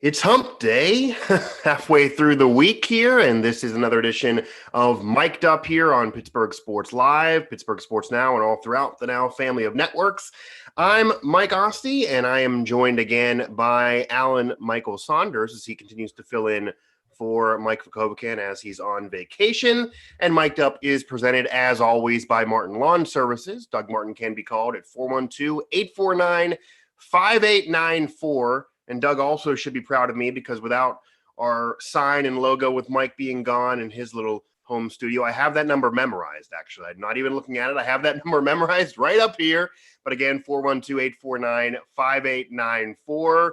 It's Hump Day, halfway through the week here, and this is another edition of Mic'd Up here on Pittsburgh Sports Live, Pittsburgh Sports Now, and all throughout the Now family of networks. I'm Mike Asti, and I am joined again by Alan Michael Saunders as he continues to fill in for Mike Vukovcan as he's on vacation. And Mic'd Up is presented, as always, by Martin Lawn Services. Doug Martin can be called at 412-849-5894. And Doug also should be proud of me because without our sign and logo with Mike being gone in his little home studio, I have that number memorized, actually. I'm not even looking at it. I have that number memorized right up here. But again, 412-849-5894.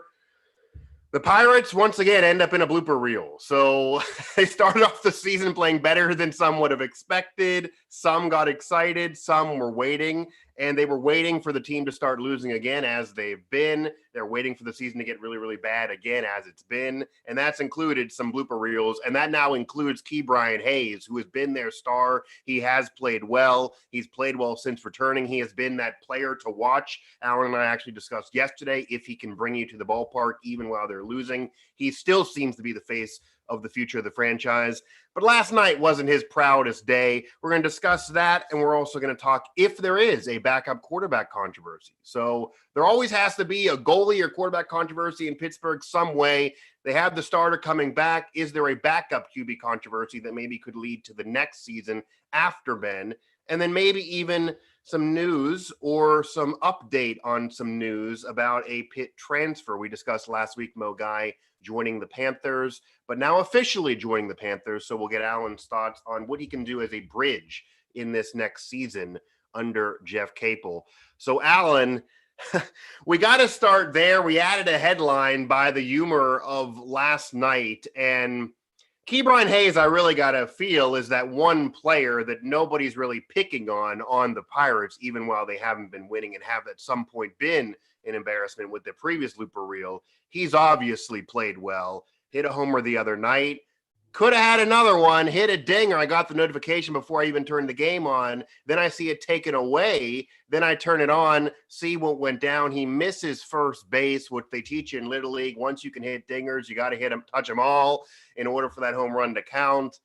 The Pirates, once again, end up in a blooper reel. So they started off the season playing better than some would have expected. Some got excited. Some were waiting. And they were waiting for the team to start losing again, as they've been. They're waiting for the season to get really, really bad again, as it's been. And that's included some blooper reels. And that now includes Ke'Bryan Hayes, who has been their star. He has played well. He's played well since returning. He has been that player to watch. Alan and I actually discussed yesterday if he can bring you to the ballpark even while they're losing. He still seems to be the face of the future of the franchise. But last night wasn't his proudest day. We're going to discuss that, and we're also going to talk if there is a backup quarterback controversy. So there always has to be a goalie or quarterback controversy in Pittsburgh some way. They have the starter coming back. Is there a backup QB controversy that maybe could lead to the next season after Ben? And then maybe even some news or some update on some news about a Pitt transfer. We discussed last week, Mo Guy joining the Panthers, but now officially joining the Panthers. So we'll get Alan's thoughts on what he can do as a bridge in this next season under Jeff Capel. So Alan, we got to start there. We added a headline by the humor of last night, and Ke'Bryan Hayes, I really got to feel, is that one player that nobody's really picking on the Pirates, even while they haven't been winning and have at some point been an embarrassment with the previous looper reel. He's obviously played well, hit a homer the other night, could have had another one, hit a dinger. I got the notification before I even turned the game on. Then I see it taken away. Then I turn it on, see what went down. He misses first base, which they teach you in Little League. Once you can hit dingers, you got to hit them, touch them all in order for that home run to count.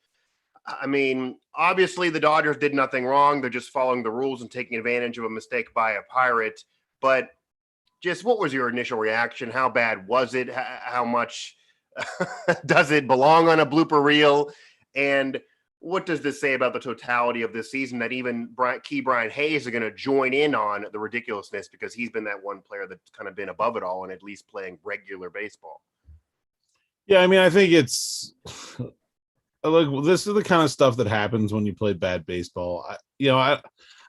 I mean, obviously the Dodgers did nothing wrong. They're just following the rules and taking advantage of a mistake by a Pirate. But just what was your initial reaction? How bad was it? How much does it belong on a blooper reel? And what does this say about the totality of this season that even Ke'Bryan Hayes are going to join in on the ridiculousness because he's been that one player that's kind of been above it all and at least playing regular baseball? Yeah, I mean, I think it's like this is the kind of stuff that happens when you play bad baseball. I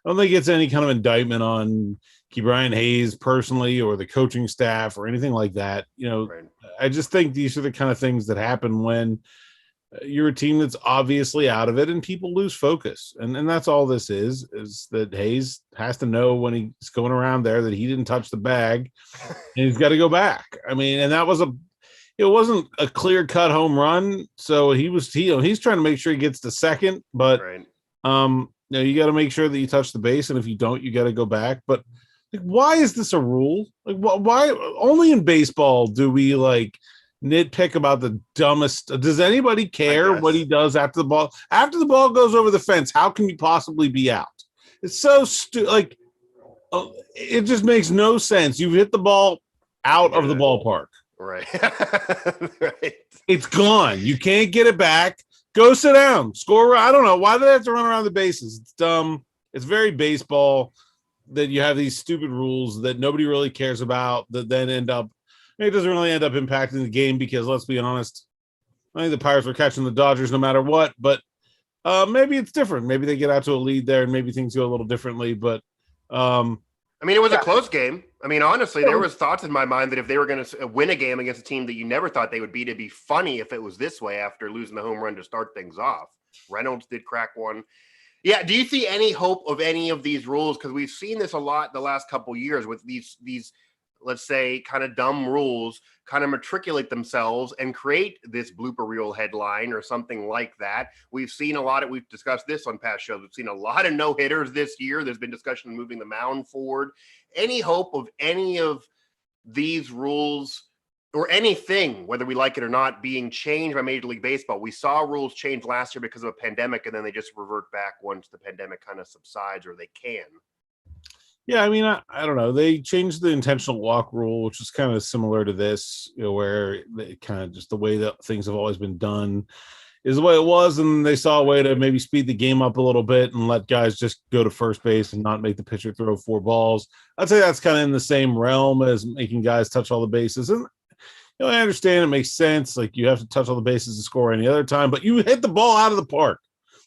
don't think it's any kind of indictment on Ke'Bryan Hayes personally or the coaching staff or anything like that. Right. I just think these are the kind of things that happen when you're a team that's obviously out of it and people lose focus. And that's all this is that Hayes has to know when he's going around there that he didn't touch the bag and he's got to go back. I mean, and that was it wasn't a clear-cut home run. So he's trying to make sure he gets to second, but right. You got to make sure that you touch the base, and if you don't, you got to go back. But why is this a rule? Like, why only in baseball do we nitpick about the dumbest? Does anybody care what he does after the ball? After the ball goes over the fence, how can you possibly be out? It's so stupid. It just makes no sense. You've hit the ball out of the ballpark. Right. Right. It's gone. You can't get it back. Go sit down. Score. I don't know. Why do they have to run around the bases? It's dumb. It's very baseball that you have these stupid rules that nobody really cares about that then it doesn't really end up impacting the game because, let's be honest, I think the Pirates were catching the Dodgers no matter what, but maybe it's different. Maybe they get out to a lead there and maybe things go a little differently, but it was a close game. I mean, honestly, there was thoughts in my mind that if they were going to win a game against a team that you never thought they would beat, it'd be funny if it was this way after losing the home run to start things off. Reynolds did crack one. Yeah. Do you see any hope of any of these rules? Because we've seen this a lot the last couple of years with these, let's say, kind of dumb rules kind of matriculate themselves and create this blooper reel headline or something like that. We've seen we've discussed this on past shows. We've seen a lot of no-hitters this year. There's been discussion of moving the mound forward. Any hope of any of these rules or anything, whether we like it or not, being changed by Major League Baseball. We saw rules change last year because of a pandemic, and then they just revert back once the pandemic kind of subsides, or they can. Yeah, I mean, I don't know. They changed the intentional walk rule, which is kind of similar to this, where they kind of just the way that things have always been done is the way it was, and they saw a way to maybe speed the game up a little bit and let guys just go to first base and not make the pitcher throw 4 balls. I'd say that's kind of in the same realm as making guys touch all the bases. And I understand it makes sense. Like, you have to touch all the bases to score any other time, but you hit the ball out of the park.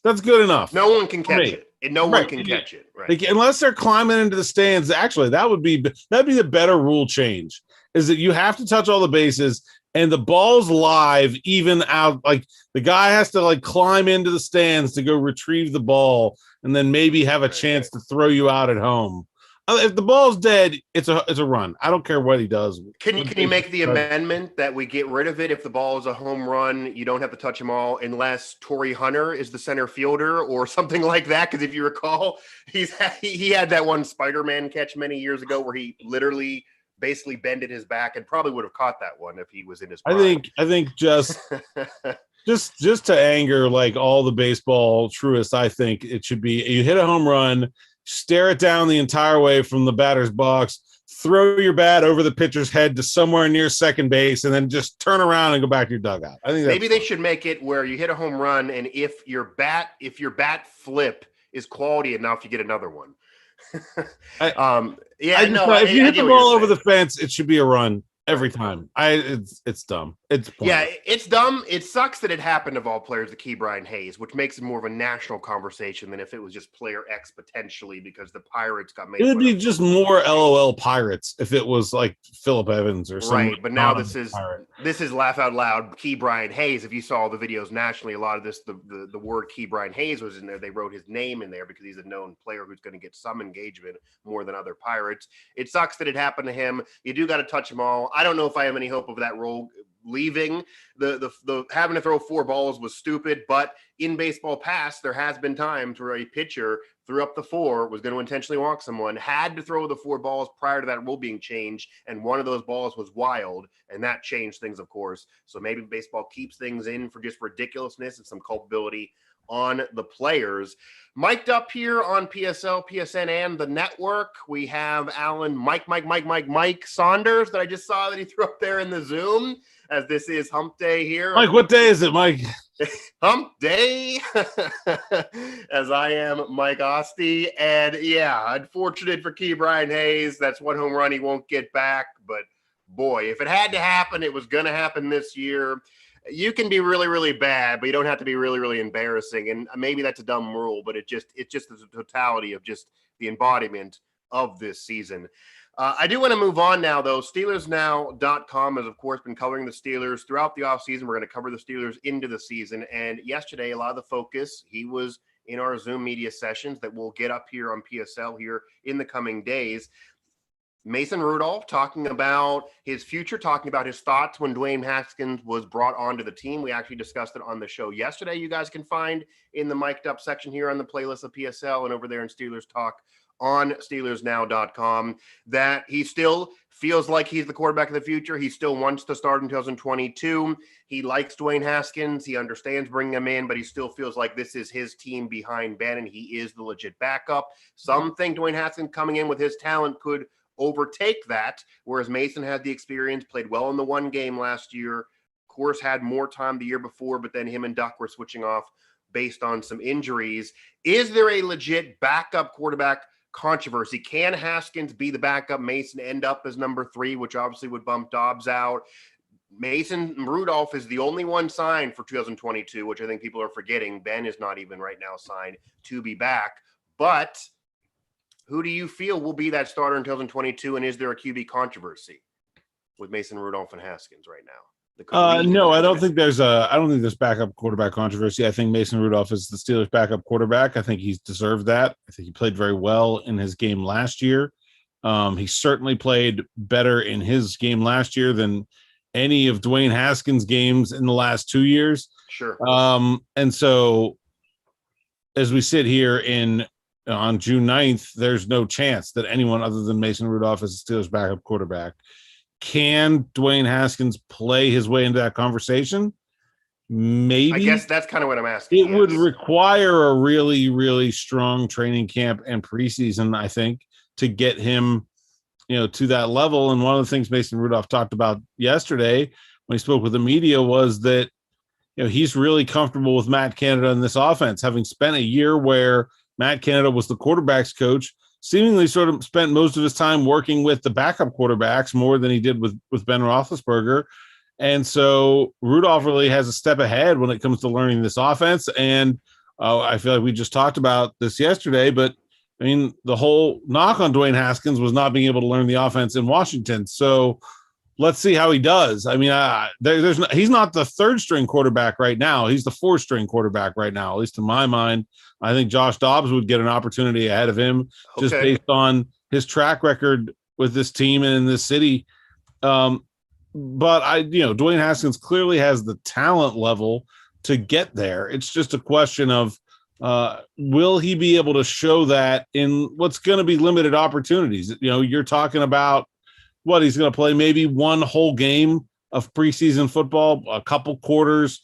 That's good enough. No one can catch it. And no one can catch it. Right. Unless they're climbing into the stands. Actually, that'd be the better rule change, is that you have to touch all the bases and the ball's live even out. Like, the guy has to like climb into the stands to go retrieve the ball and then maybe have a chance to throw you out at home. If the ball's dead, it's a run. I don't care what he does. Can you make the amendment that we get rid of it if the ball is a home run? You don't have to touch them all unless Torrey Hunter is the center fielder or something like that. Because if you recall, he had that one Spider-Man catch many years ago where he literally basically bended his back and probably would have caught that one if he was in his prime. I think just just to anger like all the baseball truists, I think it should be you hit a home run, stare it down the entire way from the batter's box, throw your bat over the pitcher's head to somewhere near second base, and then just turn around and go back to your dugout. I think maybe they should make it where you hit a home run, and if your bat flip is quality enough, you get another one. If you hit the ball over the fence, it should be a run every time. It's dumb. It's dumb. It sucks that it happened of all players to Ke'Bryan Hayes, which makes it more of a national conversation than if it was just player X potentially because the Pirates got made. It would be just more LOL Pirates if it was like Phillip Evans or something. Right, but now this is laugh out loud. Ke'Bryan Hayes. If you saw the videos nationally, a lot of this the word Ke'Bryan Hayes was in there. They wrote his name in there because he's a known player who's going to get some engagement more than other Pirates. It sucks that it happened to him. You do got to touch them all. I don't know if I have any hope of that role leaving. The having to throw 4 balls was stupid, but in baseball past, there has been times where a pitcher threw up the 4, was going to intentionally walk someone, had to throw the 4 balls prior to that rule being changed, and one of those balls was wild, and that changed things, of course. So maybe baseball keeps things in for just ridiculousness and some culpability on the players. Mic'd up here on PSL, PSN, and the network, we have Alan Mike Saunders that I just saw that he threw up there in the Zoom, as this is Hump Day here. Mike, what day is it, Mike? Hump Day, as I am Mike Asti. And yeah, unfortunate for Ke'Bryan Hayes. That's one home run he won't get back. But boy, if it had to happen, it was going to happen this year. You can be really, really bad, but you don't have to be really, really embarrassing. And maybe that's a dumb rule, but it's just the totality of just the embodiment of this season. I do want to move on now, though. SteelersNow.com has, of course, been covering the Steelers throughout the offseason. We're going to cover the Steelers into the season. And yesterday, a lot of the focus, he was in our Zoom media sessions that we'll get up here on PSL here in the coming days. Mason Rudolph talking about his future, talking about his thoughts when Dwayne Haskins was brought onto the team. We actually discussed it on the show yesterday. You guys can find in the mic'd up section here on the playlist of PSL and over there in Steelers Talk on SteelersNow.com, that he still feels like he's the quarterback of the future. He still wants to start in 2022. He likes Dwayne Haskins. He understands bringing him in, but he still feels like this is his team behind Ben, and he is the legit backup. Some think Dwayne Haskins coming in with his talent could overtake that, whereas Mason had the experience, played well in the one game last year, of course had more time the year before, but then him and Duck were switching off based on some injuries. Is there a legit backup quarterback controversy? Can Haskins be the backup, Mason end up as number 3, which obviously would bump Dobbs out? Mason Rudolph is the only one signed for 2022, which I think people are forgetting. Ben is not even right now signed to be back, but who do you feel will be that starter in 2022? And is there a QB controversy with Mason Rudolph and Haskins right now? No, I don't think there's backup quarterback controversy. I think Mason Rudolph is the Steelers' backup quarterback. I think he's deserved that. I think he played very well in his game last year. He certainly played better in his game last year than any of Dwayne Haskins' games in the last 2 years. Sure. And so as we sit here on June 9th, there's no chance that anyone other than Mason Rudolph is the Steelers' backup quarterback. can Dwayne Haskins play his way into that conversation? Maybe. I guess that's kind of what I'm asking. It would require a really, really strong training camp and preseason, I think, to get him, to that level. And one of the things Mason Rudolph talked about yesterday when he spoke with the media was that, he's really comfortable with Matt Canada in this offense, having spent a year where Matt Canada was the quarterback's coach, seemingly sort of spent most of his time working with the backup quarterbacks more than he did with Ben Roethlisberger. And so Rudolph really has a step ahead when it comes to learning this offense. And I feel like we just talked about this yesterday, but I mean, the whole knock on Dwayne Haskins was not being able to learn the offense in Washington. So let's see how he does. I mean, he's not the third string quarterback right now. He's the fourth string quarterback right now, at least in my mind. I think Josh Dobbs would get an opportunity ahead of him just based on his track record with this team and in this city. But Dwayne Haskins clearly has the talent level to get there. It's just a question of will he be able to show that in what's going to be limited opportunities? You're talking about what he's going to play, maybe one whole game of preseason football, a couple quarters,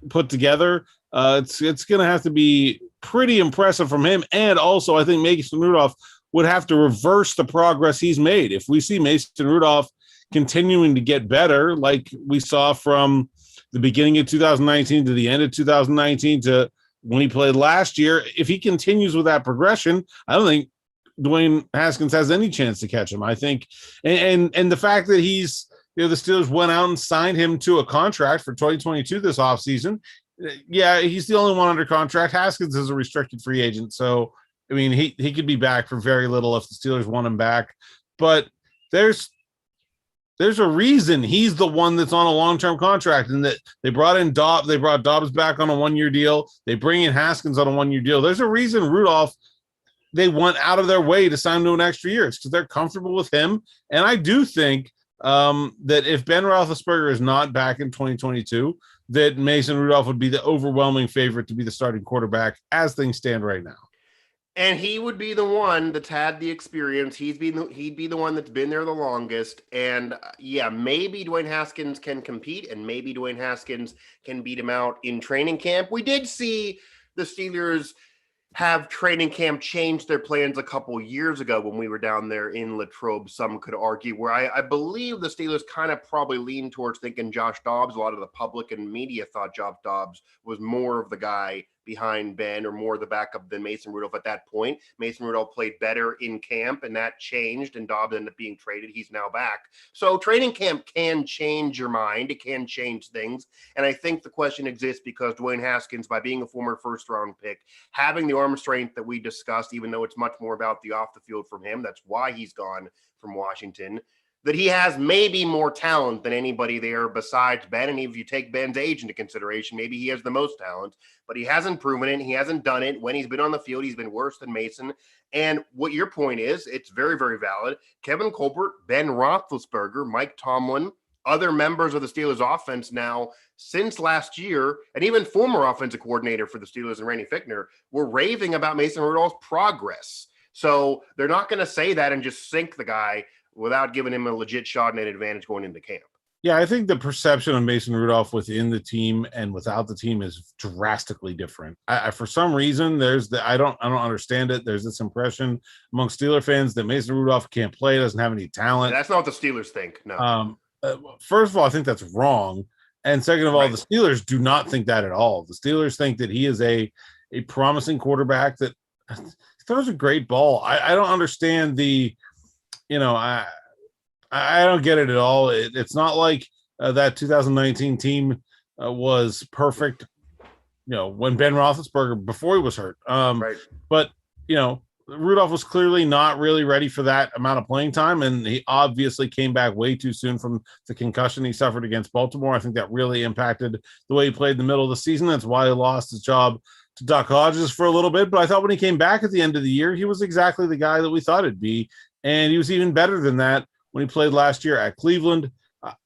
put together. It's going to have to be pretty impressive from him. And also, I think Mason Rudolph would have to reverse the progress he's made. If we see Mason Rudolph continuing to get better, like we saw from the beginning of 2019 to the end of 2019 to when he played last year, if he continues with that progression, I don't think Dwayne Haskins has any chance to catch him. I think, and the fact that he's, the Steelers went out and signed him to a contract for 2022 this offseason. Yeah, he's the only one under contract. Haskins is a restricted free agent. So, I mean, he could be back for very little if the Steelers want him back. But there's a reason he's the one that's on a long-term contract, and that they brought Dobbs back on a one-year deal. They bring in Haskins on a one-year deal. There's a reason Rudolph, they went out of their way to sign him to an extra year. It's because they're comfortable with him. And I do think that if Ben Roethlisberger is not back in 2022, that Mason Rudolph would be the overwhelming favorite to be the starting quarterback as things stand right now. And he would be the one that's had the experience. He'd be the one that's been there the longest. And maybe Dwayne Haskins can compete, and maybe Dwayne Haskins can beat him out in training camp. We did see the Steelers have training camp change their plans a couple years ago when we were down there in Latrobe, some could argue, where I believe the Steelers kind of probably leaned towards thinking Josh Dobbs. A lot of the public and media thought Josh Dobbs was more of the guy behind Ben, or more the backup than Mason Rudolph at that point. Mason Rudolph played better in camp, and that changed, and Dobbs ended up being traded. He's now back. So training camp can change your mind. It can change things. And I think the question exists because Dwayne Haskins, by being a former first-round pick, having the arm strength that we discussed, even though it's much more about the off the field from him, that's why he's gone from Washington, that he has maybe more talent than anybody there besides Ben. And if you take Ben's age into consideration, maybe he has the most talent, but he hasn't proven it. He hasn't done it. When he's been on the field, he's been worse than Mason. And what your point is, it's very, very valid. Kevin Colbert, Ben Roethlisberger, Mike Tomlin, other members of the Steelers offense now since last year, and even former offensive coordinator for the Steelers and Randy Fichtner, were raving about Mason Rudolph's progress. So they're not going to say that and just sink the guy without giving him a legit shot and an advantage going into camp. Yeah, I think the perception of Mason Rudolph within the team and without the team is drastically different. I for some reason, I don't understand it. There's this impression among Steeler fans that Mason Rudolph can't play, doesn't have any talent. That's not what the Steelers think. No. First of all, I think that's wrong. And second of all, the Steelers do not think that at all. The Steelers think that he is a promising quarterback that throws a great ball. I don't understand I don't get it at all. It's not like that 2019 team was perfect, when Ben Roethlisberger, before he was hurt. But, Rudolph was clearly not really ready for that amount of playing time, and he obviously came back way too soon from the concussion he suffered against Baltimore. I think that really impacted the way he played in the middle of the season. That's why he lost his job to Doc Hodges for a little bit. But I thought when he came back at the end of the year, he was exactly the guy that we thought it'd be. And he was even better than that when he played last year at Cleveland.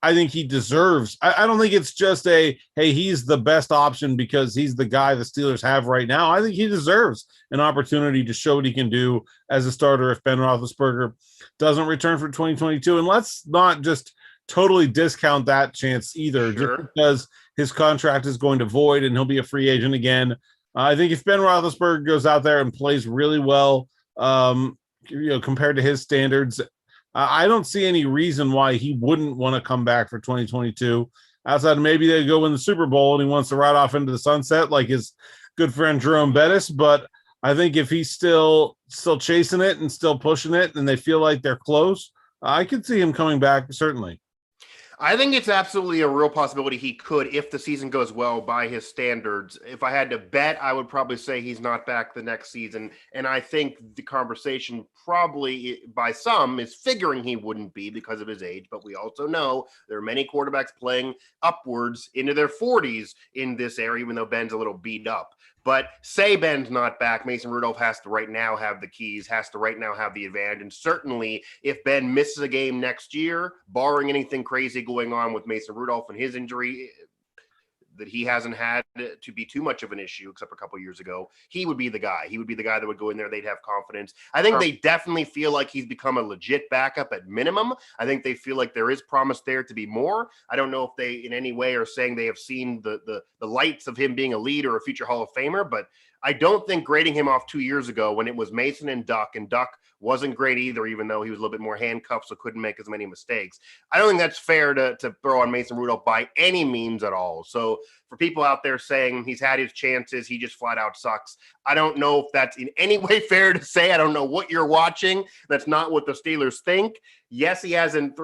I think he deserves. I don't think it's just hey, he's the best option because he's the guy the Steelers have right now. I think he deserves an opportunity to show what he can do as a starter if Ben Roethlisberger doesn't return for 2022. And let's not just totally discount that chance either, just because his contract is going to void and he'll be a free agent again. I think if Ben Roethlisberger goes out there and plays really well, compared to his standards, I don't see any reason why he wouldn't want to come back for 2022. Outside of maybe they go win the Super Bowl and he wants to ride off into the sunset like his good friend Jerome Bettis. But I think if he's still chasing it and still pushing it and they feel like they're close, I could see him coming back, certainly. I think it's absolutely a real possibility he could if the season goes well by his standards. If I had to bet, I would probably say he's not back the next season. And I think the conversation probably by some is figuring he wouldn't be because of his age. But we also know there are many quarterbacks playing upwards into their 40s in this area, even though Ben's a little beat up. But say Ben's not back, Mason Rudolph has to right now have the keys, has to right now have the advantage. And certainly if Ben misses a game next year, barring anything crazy going on with Mason Rudolph and his injury that he hasn't had to be too much of an issue, except a couple years ago, he would be the guy. He would be the guy that would go in there. They'd have confidence. I think they definitely feel like he's become a legit backup at minimum. I think they feel like there is promise there to be more. I don't know if they in any way are saying they have seen the lights of him being a lead or a future Hall of Famer, but I don't think grading him off 2 years ago when it was Mason and Duck wasn't great either, even though he was a little bit more handcuffed, so couldn't make as many mistakes. I don't think that's fair to throw on Mason Rudolph by any means at all. So for people out there saying he's had his chances, he just flat out sucks, I don't know if that's in any way fair to say. I don't know what you're watching. That's not what the Steelers think. Yes, he hasn't,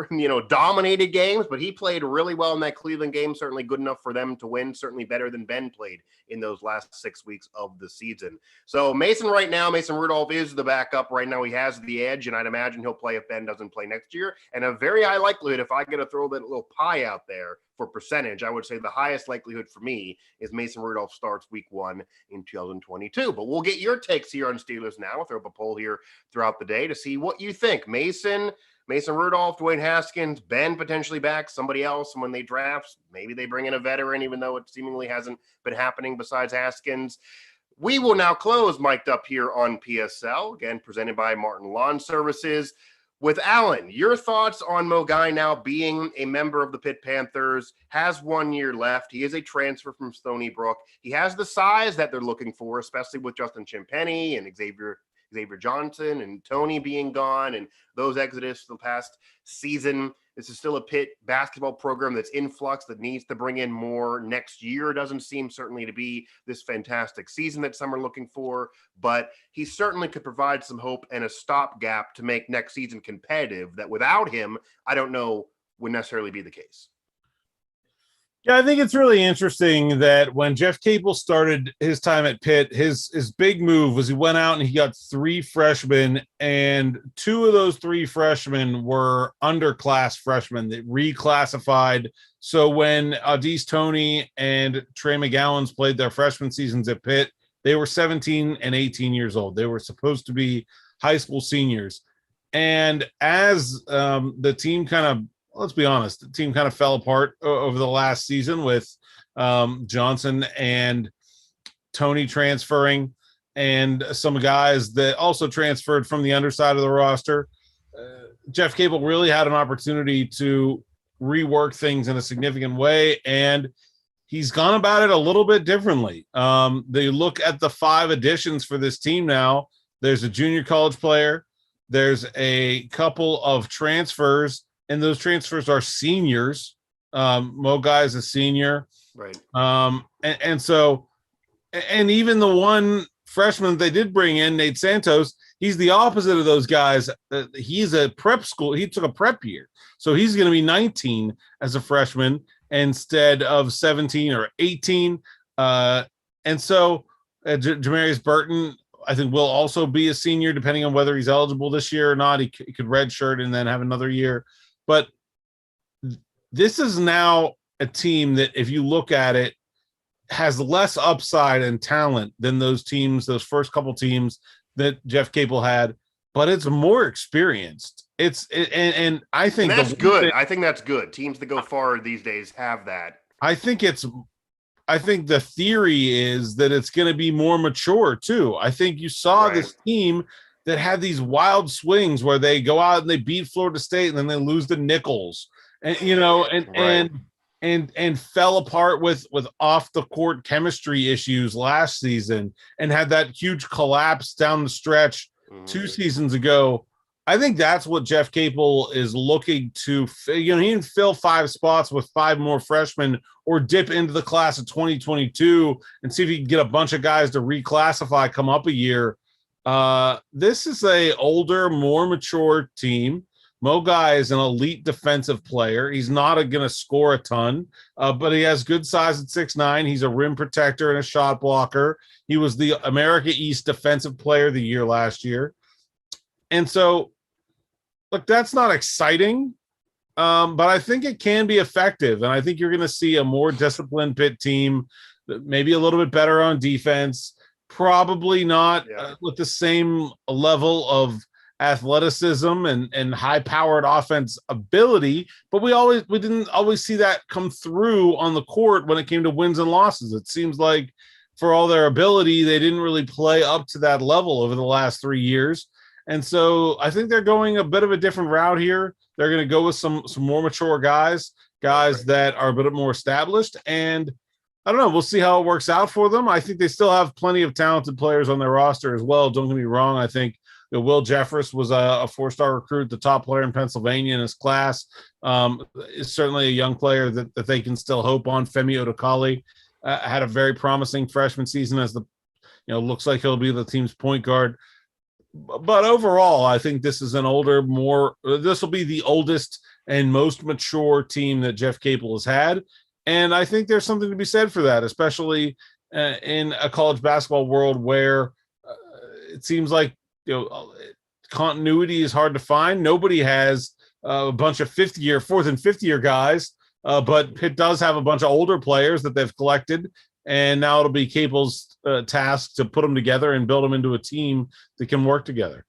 dominated games, but he played really well in that Cleveland game, certainly good enough for them to win, certainly better than Ben played in those last 6 weeks of the season. So Mason Rudolph is the backup right now. He has the edge, and I'd imagine he'll play if Ben doesn't play next year. And a very high likelihood, if I get to throw that little pie out there for percentage, I would say the highest likelihood for me is Mason Rudolph starts week 1 in 2022. But we'll get your takes here on Steelers now. We'll throw up a poll here throughout the day to see what you think. Mason Rudolph, Dwayne Haskins, Ben potentially back, somebody else. And when they draft, maybe they bring in a veteran, even though it seemingly hasn't been happening besides Haskins. We will now close Mic'd Up here on PSL, again, presented by Martin Lawn Services. With Alan, your thoughts on Mogai now being a member of the Pitt Panthers, has 1 year left. He is a transfer from Stony Brook. He has the size that they're looking for, especially with Justin Champagnie and Xavier Johnson and Tony being gone and those exodus the past season. This is still a Pitt basketball program that's in flux, that needs to bring in more next year. Doesn't seem certainly to be this fantastic season that some are looking for, but he certainly could provide some hope and a stopgap to make next season competitive that without him, I don't know would necessarily be the case. Yeah, I think it's really interesting that when Jeff Capel started his time at Pitt, his big move was he went out and he got 3 freshmen, and 2 of those 3 freshmen were underclass freshmen that reclassified. So when Au'Diese Toney and Trey McGowan's played their freshman seasons at Pitt, they were 17 and 18 years old. They were supposed to be high school seniors. And as the team let's be honest, the team kind of fell apart over the last season with Johnson and Tony transferring and some guys that also transferred from the underside of the roster. Jeff Capel really had an opportunity to rework things in a significant way, and he's gone about it a little bit differently. They look at the 5 additions for this team now. There's a junior college player. There's a couple of transfers, and those transfers are seniors. Mogai is a senior. Right. And even the one freshman they did bring in, Nate Santos, he's the opposite of those guys. He's a prep school. He took a prep year. So he's going to be 19 as a freshman instead of 17 or 18. And so Jamarius Burton, I think, will also be a senior, depending on whether he's eligible this year or not. He could redshirt and then have another year. But this is now a team that, if you look at it, has less upside and talent than those teams, those first couple teams that Jeff Capel had, but it's more experienced. And I think that's good. I think that's good. Teams that go far these days have that. I think the theory is that it's going to be more mature too. I think you saw this team that had these wild swings where they go out and they beat Florida State and then they lose to Nichols, and and fell apart with off the court chemistry issues last season and had that huge collapse down the stretch 2 seasons ago. I think that's what Jeff Capel is looking to. He can fill 5 spots with 5 more freshmen or dip into the class of 2022 and see if he can get a bunch of guys to reclassify, come up a year. This is a older, more mature team. Mo Guy is an elite defensive player. He's not going to score a ton, but he has good size at 6'9". He's a rim protector and a shot blocker. He was the America East Defensive Player of the Year last year. And so, look, that's not exciting, but I think it can be effective. And I think you're going to see a more disciplined Pitt team, maybe a little bit better on defense, probably not with the same level of athleticism and high-powered offense ability, but we didn't always see that come through on the court when it came to wins and losses. It seems like for all their ability, they didn't really play up to that level over the last 3 years. And so I think they're going a bit of a different route here. They're going to go with some more mature guys that are a bit more established. And I don't know. We'll see how it works out for them. I think they still have plenty of talented players on their roster as well. Don't get me wrong. I think Will Jeffress was a 4-star recruit, the top player in Pennsylvania in his class. Is certainly a young player that they can still hope on. Femi Odukale had a very promising freshman season looks like he'll be the team's point guard. But overall, I think this is this will be the oldest and most mature team that Jeff Capel has had. And I think there's something to be said for that, especially in a college basketball world where it seems like, continuity is hard to find. Nobody has a bunch of 4th and 5th year guys, but Pitt does have a bunch of older players that they've collected. And now it'll be Capel's task to put them together and build them into a team that can work together.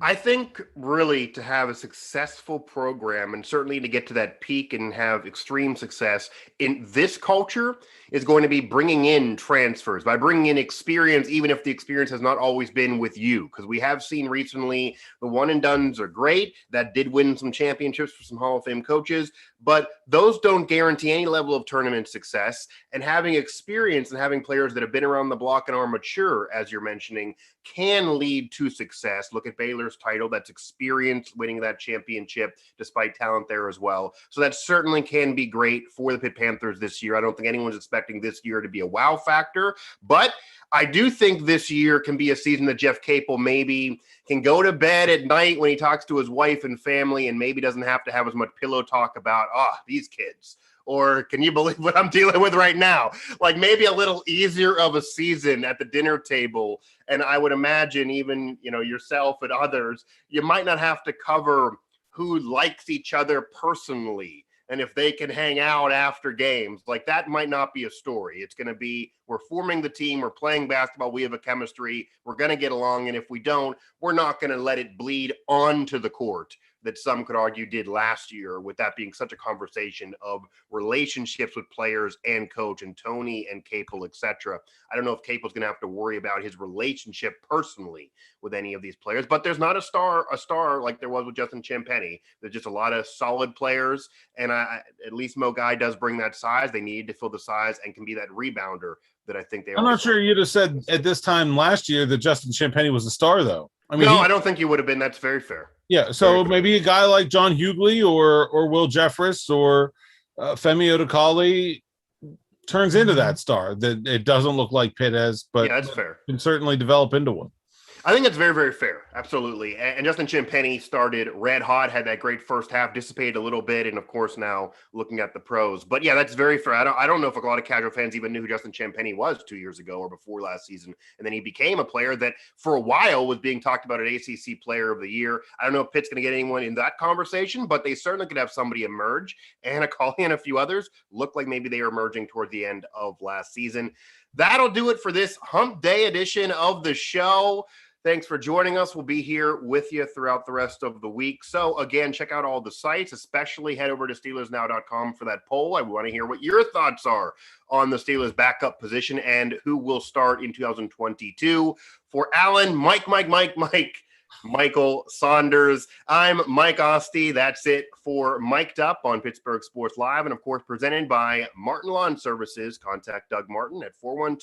I think really to have a successful program and certainly to get to that peak and have extreme success in this culture is going to be bringing in transfers, by bringing in experience, even if the experience has not always been with you. Because we have seen recently the one and dones are great. That did win some championships for some Hall of Fame coaches, but those don't guarantee any level of tournament success. And having experience and having players that have been around the block and are mature, as you're mentioning, can lead to success. Look at Baylor's title. That's experience winning that championship despite talent there as well. So that certainly can be great for the Pitt Panthers this year. I don't think anyone's expecting this year to be a wow factor, but I do think this year can be a season that Jeff Capel maybe can go to bed at night when he talks to his wife and family and maybe doesn't have to have as much pillow talk about, these kids. Or can you believe what I'm dealing with right now? Like maybe a little easier of a season at the dinner table. And I would imagine even, yourself and others, you might not have to cover who likes each other personally. And if they can hang out after games, like that might not be a story. It's going to be, we're forming the team, we're playing basketball, we have a chemistry, we're going to get along. And if we don't, we're not going to let it bleed onto the court that some could argue did last year, with that being such a conversation of relationships with players and coach and Tony and Capel, etc. I don't know if Capel's going to have to worry about his relationship personally with any of these players, but there's not a star like there was with Justin Champagnie. There's just a lot of solid players, and at least Mo Guy does bring that size. They need to fill the size and can be that rebounder that I think they are. I'm not sure you'd have said at this time last year that Justin Champagnie was a star, though. I don't think he would have been. That's very fair. Yeah, so maybe a guy like John Hughley or Will Jeffress or Femi Odukale turns into that star that it doesn't look like Pitt has, but that's fair. Can certainly develop into one. I think that's very, very fair. Absolutely. And Justin Champagnie started red hot, had that great first half, dissipated a little bit, and of course now looking at the pros. But yeah, that's very fair. I don't know if a lot of casual fans even knew who Justin Champagnie was 2 years ago or before last season. And then he became a player that for a while was being talked about an ACC Player of the Year. I don't know if Pitt's going to get anyone in that conversation, but they certainly could have somebody emerge. And Akali and a few others look like maybe they are emerging toward the end of last season. That'll do it for this Hump Day edition of the show. Thanks for joining us. We'll be here with you throughout the rest of the week. So again, check out all the sites, especially head over to SteelersNow.com for that poll. I want to hear what your thoughts are on the Steelers backup position and who will start in 2022. For Alan, Michael Saunders, I'm Mike Asti. That's it for Mic'd Up on Pittsburgh Sports Live, and of course presented by Martin Lawn Services. Contact Doug Martin at 412